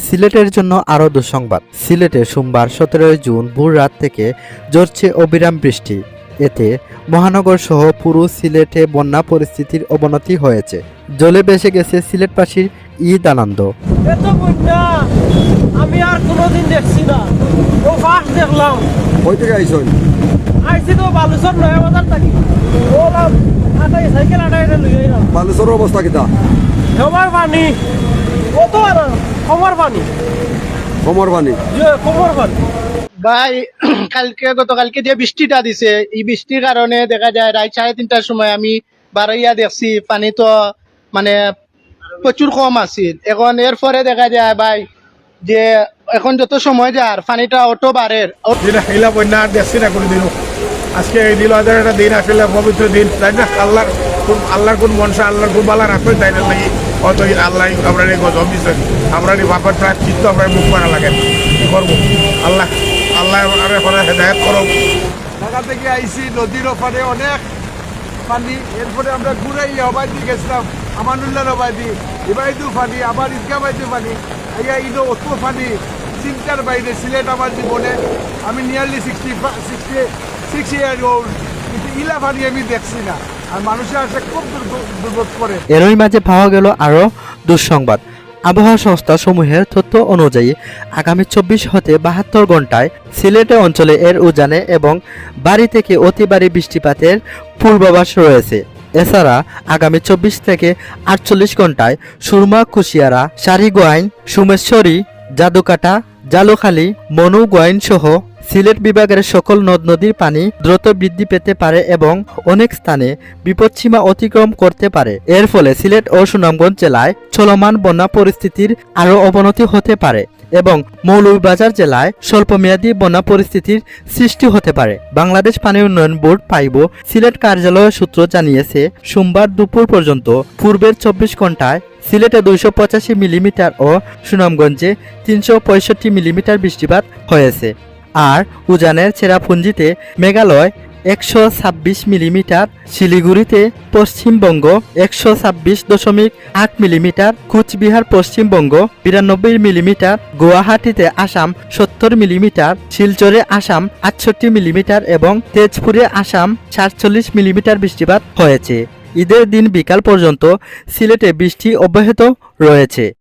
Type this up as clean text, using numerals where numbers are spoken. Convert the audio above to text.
সিলেটের জন্য আরও দুঃসংবাদ। সিলেটে সোমবার 17 জুন ভোর রাত থেকে ঝরছে অবিরাম বৃষ্টি। এতে মহানগর সহ পুরো সিলেটে বন্যা পরিস্থিতির অবনতি হয়েছে। জলে ভেসে গেছে সিলেটবাসীর ঈদ আনন্দ। এত বন্যা আমি আর কোনোদিন দেখছি না। ও ফার্স্ট দেখলাম। কই থেকে আইসন? আইছি তো বালুচর নয়া বাজার থাকি। ওলাম আটাই সাইকেল আটাই লই আইলাম। বালেশ্বরের অবস্থা কিতা? সবার পানি কত আর কমর পানি। কমর পানি। কমর পানি। ভাই গতকালকে যে বৃষ্টিটা দিছে এই বৃষ্টির কারণে দেখা যায় রাত 3:30টার সময় আমি বারইয়া দেখছি পানি তো মানে প্রচুর কম আছিল। এখন এরপরে দেখা যায় ভাই যে এখন যত সময় যায় পানিটা অটো বাড়ে। যেটা খেলা বন্যা আর দেখছি না কোনো দিনও। আজকে এই দিল হাজার একটা দিন আসলে পবিত্র দিন, তাই না? আল্লাহর কোন মনসা, আল্লাহর কোন বালা রাখবে, তাই না? লাগে হয়তো আল্লাহ আমরা গজব দিচ্ছেন, আমরা বাপার প্রায় চিত্ত আমরা মুখ মারা লাগেন। কি করবো? আল্লাহ হেদায়ত করো। ঢাকা থেকে আইসি, নদীর ওপারে অনেক পানি। এরপরে আমরা ঘুরাই অবাইদি গেছিলাম, আমানুল্লাহ অবাইদি, এবাইদু পানি, আবার ঈদগাহ বাইদু পানি, আইয়া ইনো অত পানি চিন্তার বাইরে। সিলেট আমার জীবনে আমি নিয়ারলি 66 ইয়ার ওল্ড, কিন্তু ইলা পানি আমি দেখছি না। আর মানুষের আসে খুব দুর্ভোগ করে। এরই মাঝে পাওয়া গেল আরও দুঃসংবাদ। আবহাওয়া সংস্থা সমূহের তথ্য অনুযায়ী আগামী 24 হতে 72 ঘন্টায় সিলেট অঞ্চলে এর উজানে এবং ভারী থেকে অতি ভারী বৃষ্টিপাতের পূর্বাভাস রয়েছে। এছাড়া আগামী 24 থেকে 48 ঘন্টায় সুরমা, কুশিয়ারা, সারিগোয়াইন, সুমেশ্বরী, জাদুকাটা, জালুখালী, মনুগোয়াইন সহ সিলেট বিভাগের সকল নদ নদীর পানি দ্রুত বৃদ্ধি পেতে পারে এবং অনেক স্থানে বিপদসীমা অতিক্রম করতে পারে। এর ফলে সিলেট ও সুনামগঞ্জ জেলায় চলমান বন্যা পরিস্থিতির আরও অবনতি হতে পারে এবং মৌলভীবাজার জেলায় স্বল্পমেয়াদী বন্যা পরিস্থিতির সৃষ্টি হতে পারে। বাংলাদেশ পানি উন্নয়ন বোর্ড পাইবো সিলেট কার্যালয়ের সূত্র জানিয়েছে, সোমবার দুপুর পর্যন্ত পূর্বের 24 ঘন্টায় সিলেটে 285 মিলিমিটার ও সুনামগঞ্জে 365 মিলিমিটার বৃষ্টিপাত হয়েছে। আর উজানের চেরাপুঞ্জিতে মেঘালয় 126 মিলিমিটার, শিলিগুড়িতে পশ্চিমবঙ্গ 126.8 মিলিমিটার, কুচবিহার পশ্চিমবঙ্গ 92 মিলিমিটার, গুয়াহাটিতে আসাম 70 মিলিমিটার, শিলচরে আসাম 68 মিলিমিটার এবং তেজপুরে আসাম 47 মিলিমিটার বৃষ্টিপাত হয়েছে। ঈদের দিন বিকাল পর্যন্ত সিলেটে বৃষ্টি অব্যাহত রয়েছে।